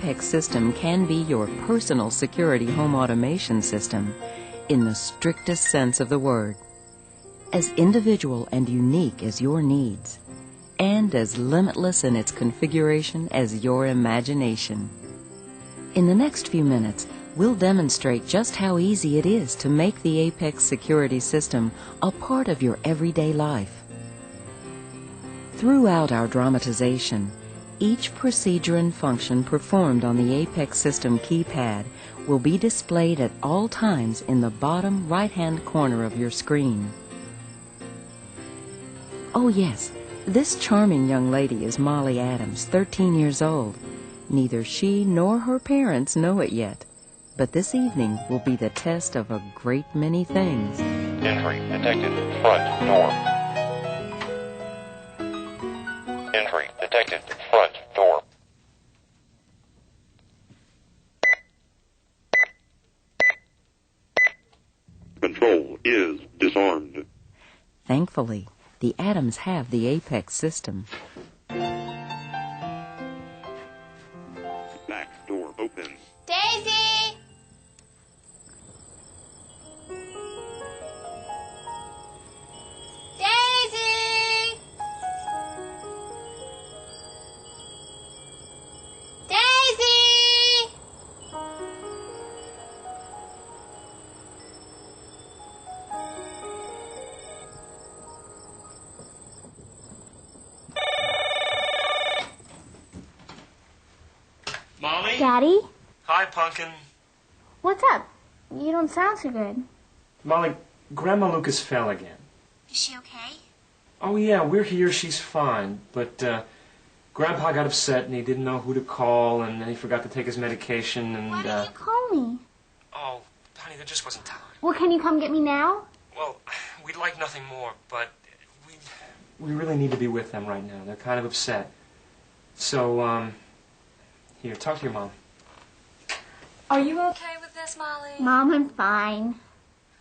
Apex system can be your personal security home automation system in the strictest sense of the word. As individual and unique as your needs, and as limitless in its configuration as your imagination. In the next few minutes, we'll demonstrate just how easy it is to make the Apex security system a part of your everyday life. Throughout our dramatization, each procedure and function performed on the Apex system keypad will be displayed at all times in the bottom right-hand corner of your screen. Oh yes, this charming young lady is Molly Adams, 13 years old. Neither she nor her parents know it yet, but this evening will be the test of a great many things. Entry detected, front door. Entry detected, front door. Control is disarmed. Thankfully, the Adams have the Apex system. Back door open. Daisy! Daisy! Daisy! Molly? Daddy? Hi, Pumpkin. What's up? You don't sound so good. Molly, Grandma Lucas fell again. Is she okay? Oh, yeah, we're here. She's fine. But Grandpa got upset, and he didn't know who to call, and then he forgot to take his medication, and... Why didn't you call me? Oh, honey, there just wasn't time. Well, can you come get me now? Well, we'd like nothing more, but we really need to be with them right now. They're kind of upset. So, here, talk to your mom. Are you okay with this, Molly? Mom, I'm fine.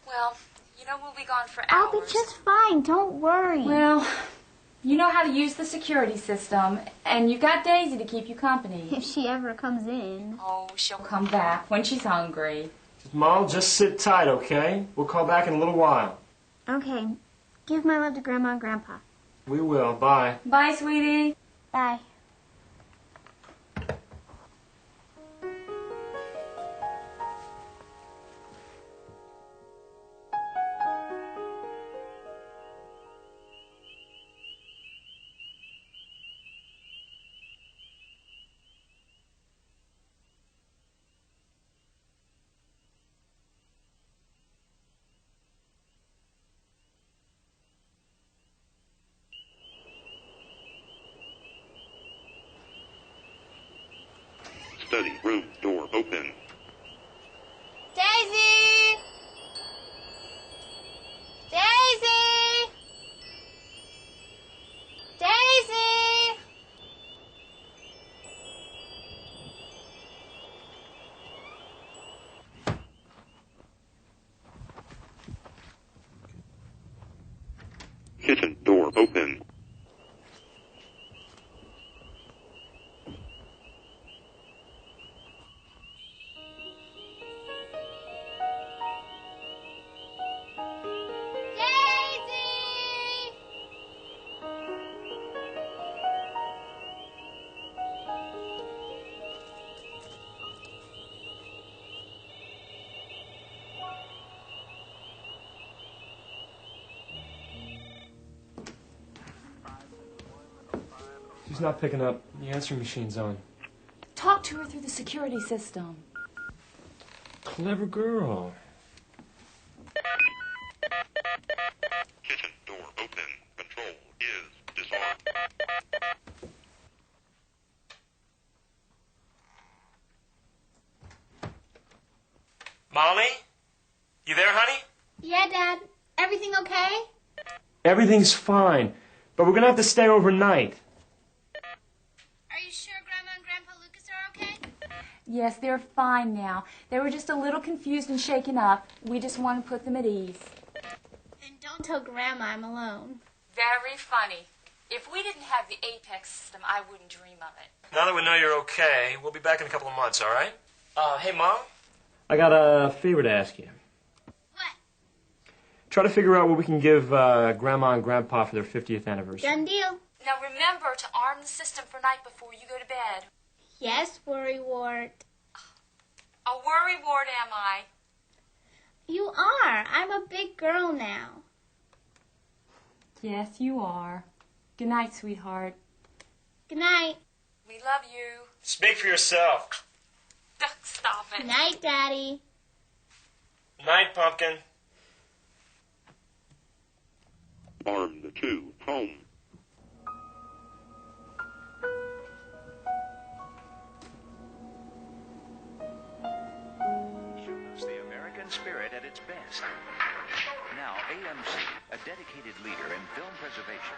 Well, you know we'll be gone for I'll hours. be just fine. Don't worry. Well, you know how to use the security system, and you've got Daisy to keep you company. If she ever comes in. Oh, she'll come back when she's hungry. Mom, just sit tight, okay? We'll call back in a little while. Okay. Give my love to Grandma and Grandpa. We will. Bye. Bye, sweetie. Bye. Study room door open. Daisy! Daisy! Daisy! Kitchen door open. Daisy! She's not picking up. The answering machine's on. Talk to her through the security system. Clever girl. Kitchen door open. Control is disarmed. Molly? You there, honey? Yeah, Dad. Everything okay? Everything's fine, but we're gonna have to stay overnight. Are you sure Grandma and Grandpa Lucas are okay? Yes, they're fine now. They were just a little confused and shaken up. We just want to put them at ease. Then don't tell Grandma I'm alone. Very funny. If we didn't have the Apex system, I wouldn't dream of it. Now that we know you're okay, we'll be back in a couple of months, all right? Hey, Mom? I got a favor to ask you. What? Try to figure out what we can give Grandma and Grandpa for their 50th anniversary. Done deal. Now remember to arm the system for night before you go to bed. Yes, worry wart. A worry wart, am I? You are. I'm a big girl now. Yes, you are. Good night, sweetheart. Good night. We love you. Speak for yourself. Stop it. Good night, Daddy. Night, Pumpkin. Arm the 2, home. Shows the American spirit at its best. Now AMC, a dedicated leader in film preservation.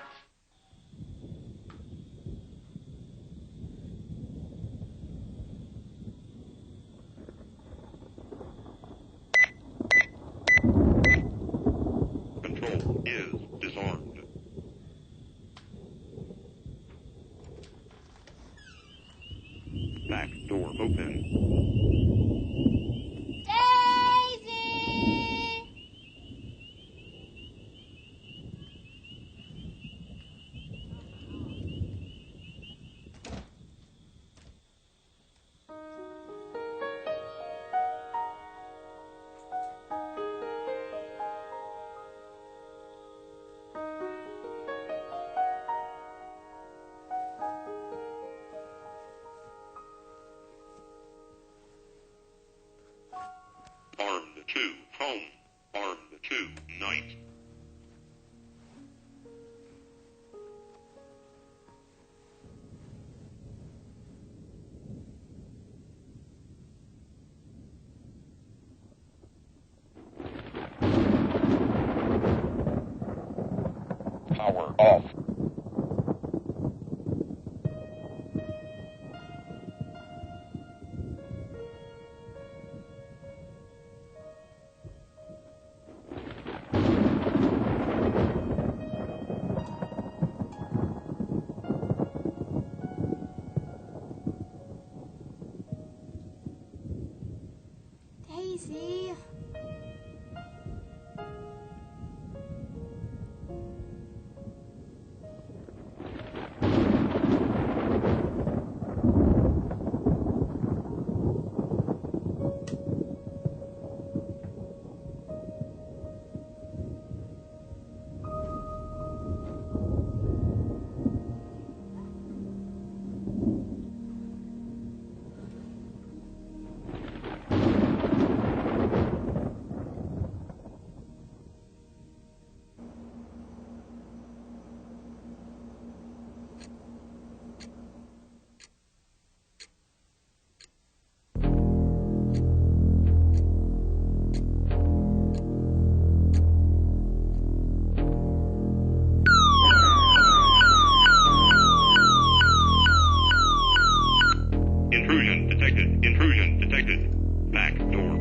Control is disarmed. Back door open. Daisy! Arm the 2, home. Arm the 2, night. Power off. Daisy. Intrusion detected. Intrusion detected. Back door.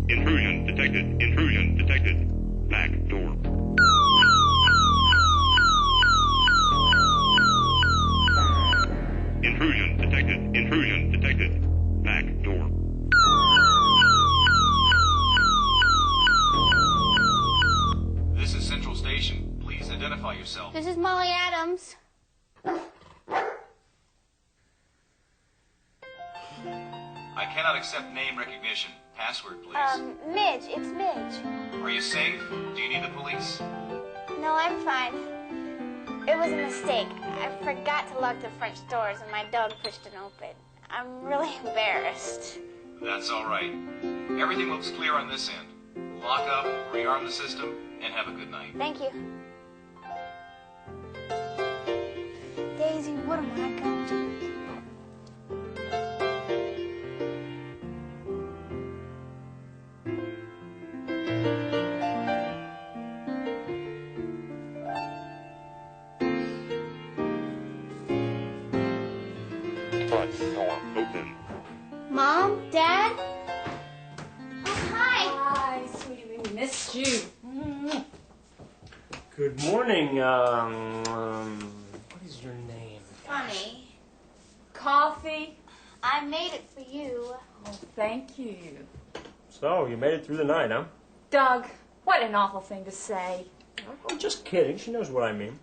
Intrusion detected. Intrusion detected. Back door. Intrusion detected. Intrusion detected. Back door. This is Central Station. Please identify yourself. This is Molly Adams. I cannot accept name recognition. Password, please. Midge. It's Midge. Are you safe? Do you need the police? No, I'm fine. It was a mistake. I forgot to lock the French doors and my dog pushed it open. I'm really embarrassed. That's all right. Everything looks clear on this end. Lock up, rearm the system, and have a good night. Thank you. Daisy, what am I going to do? Front door open. Mom? Dad? Oh, hi. Hi, sweetie. We missed you. Good morning. What is your name? Funny. Coffee? I made it for you. Oh, thank you. So, you made it through the night, huh? Doug, what an awful thing to say. I'm just kidding. She knows what I mean.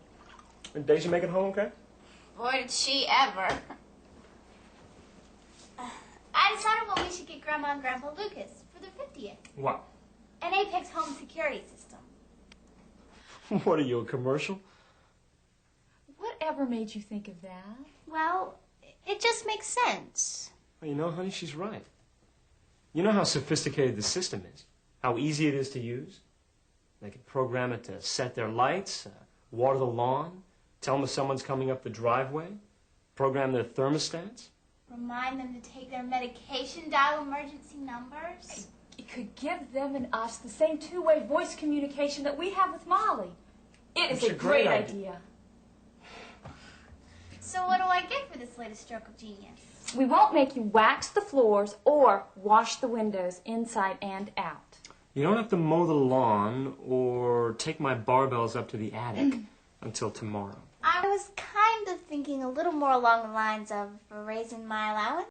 Did Daisy make it home okay? Boy, did she ever. I decided what we should get Grandma and Grandpa Lucas for their 50th. What? An Apex home security system. What are you, a commercial? Whatever made you think of that? Well, it just makes sense. Well, you know, honey, she's right. You know how sophisticated the system is? How easy it is to use? They can program it to set their lights, water the lawn, tell them if someone's coming up the driveway, program their thermostats. Remind them to take their medication, dial emergency numbers. It could give them and us the same two-way voice communication that we have with Molly. It is It's a great idea. So what do I get for this latest stroke of genius? We won't make you wax the floors or wash the windows inside and out. You don't have to mow the lawn or take my barbells up to the attic until tomorrow. I was kind of thinking a little more along the lines of raising my allowance.